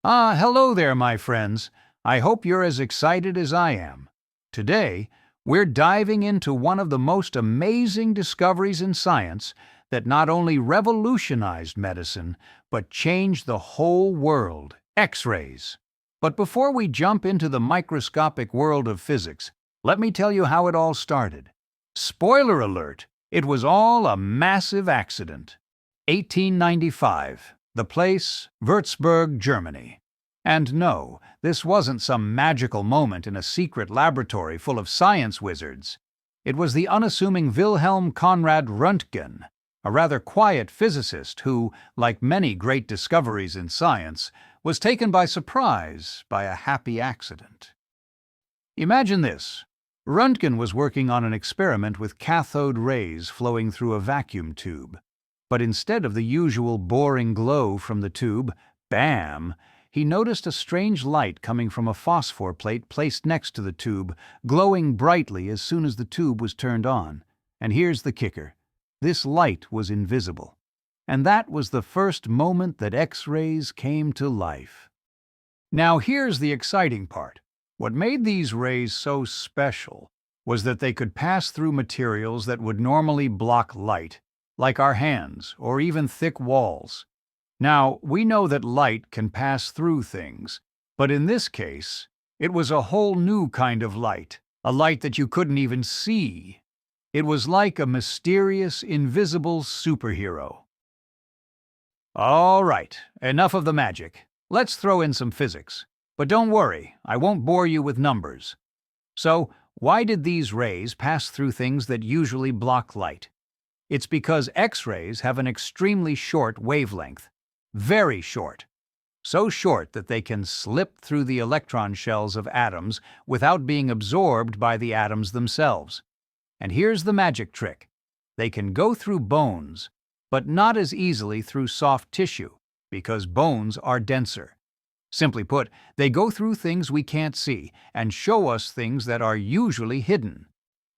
Hello there, my friends. I hope you're as excited as I am. Today, we're diving into one of the most amazing discoveries in science that not only revolutionized medicine, but changed the whole world: X-rays. But before we jump into the microscopic world of physics, let me tell you how it all started. Spoiler alert, it was all a massive accident. 1895. The place, Würzburg, Germany. And no, this wasn't some magical moment in a secret laboratory full of science wizards. It was the unassuming Wilhelm Conrad Röntgen, a rather quiet physicist who, like many great discoveries in science, was taken by surprise by a happy accident. Imagine this. Röntgen was working on an experiment with cathode rays flowing through a vacuum tube. But instead of the usual boring glow from the tube, bam, he noticed a strange light coming from a phosphor plate placed next to the tube, glowing brightly as soon as the tube was turned on. And here's the kicker. This light was invisible. And that was the first moment that X-rays came to life. Now here's the exciting part. What made these rays so special was that they could pass through materials that would normally block light, like our hands or even thick walls. Now, we know that light can pass through things, but in this case, it was a whole new kind of light, a light that you couldn't even see. It was like a mysterious, invisible superhero. All right, enough of the magic. Let's throw in some physics. But don't worry, I won't bore you with numbers. So, why did these rays pass through things that usually block light? It's because X-rays have an extremely short wavelength. Very short. So short that they can slip through the electron shells of atoms without being absorbed by the atoms themselves. And here's the magic trick. They can go through bones, but not as easily through soft tissue, because bones are denser. Simply put, they go through things we can't see and show us things that are usually hidden.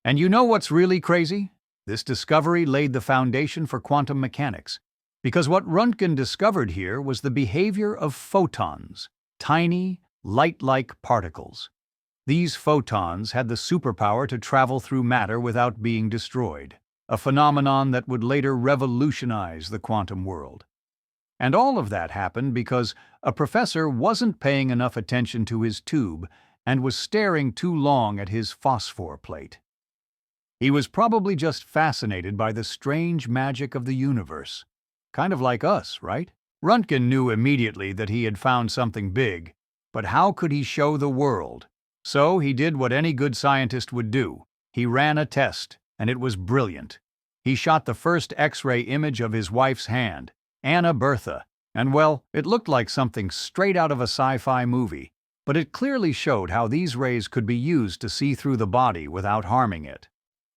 And you know what's really crazy? This discovery laid the foundation for quantum mechanics, because what Röntgen discovered here was the behavior of photons, tiny, light-like particles. These photons had the superpower to travel through matter without being destroyed, a phenomenon that would later revolutionize the quantum world. And all of that happened because a professor wasn't paying enough attention to his tube and was staring too long at his phosphor plate. He was probably just fascinated by the strange magic of the universe. Kind of like us, right? Röntgen knew immediately that he had found something big, but how could he show the world? So he did what any good scientist would do. He ran a test, and it was brilliant. He shot the first X-ray image of his wife's hand, Anna Bertha, and well, it looked like something straight out of a sci-fi movie, but it clearly showed how these rays could be used to see through the body without harming it.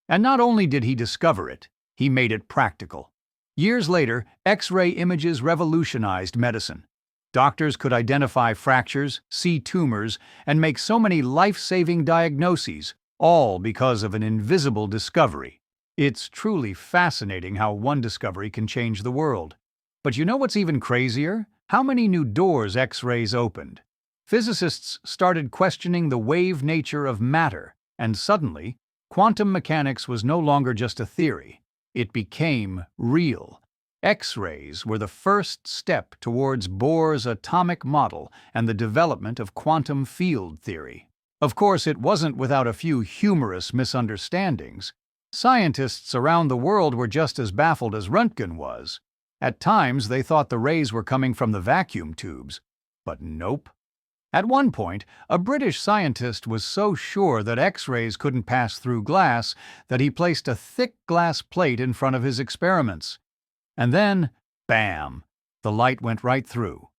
And not only did he discover it, he made it practical. Years later, X-ray images revolutionized medicine. Doctors could identify fractures, see tumors, and make so many life-saving diagnoses, all because of an invisible discovery. It's truly fascinating how one discovery can change the world. But you know what's even crazier? How many new doors X-rays opened. Physicists started questioning the wave nature of matter, and suddenly, quantum mechanics was no longer just a theory. It became real. X-rays were the first step towards Bohr's atomic model and the development of quantum field theory. Of course, it wasn't without a few humorous misunderstandings. Scientists around the world were just as baffled as Röntgen was. At times, they thought the rays were coming from the vacuum tubes. But nope. At one point, a British scientist was so sure that X-rays couldn't pass through glass that he placed a thick glass plate in front of his experiments. And then, bam, the light went right through.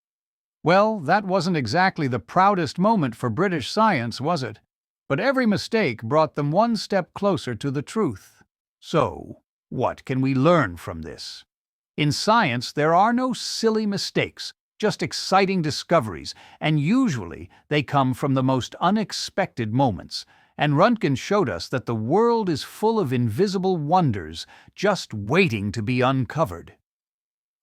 Well, that wasn't exactly the proudest moment for British science, was it? But every mistake brought them one step closer to the truth. So, what can we learn from this? In science, there are no silly mistakes, just exciting discoveries, and usually they come from the most unexpected moments. And Röntgen showed us that the world is full of invisible wonders just waiting to be uncovered.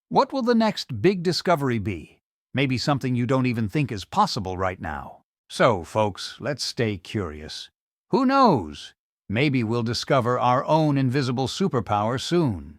What will the next big discovery be? Maybe something you don't even think is possible right now. So, folks, let's stay curious. Who knows? Maybe we'll discover our own invisible superpower soon.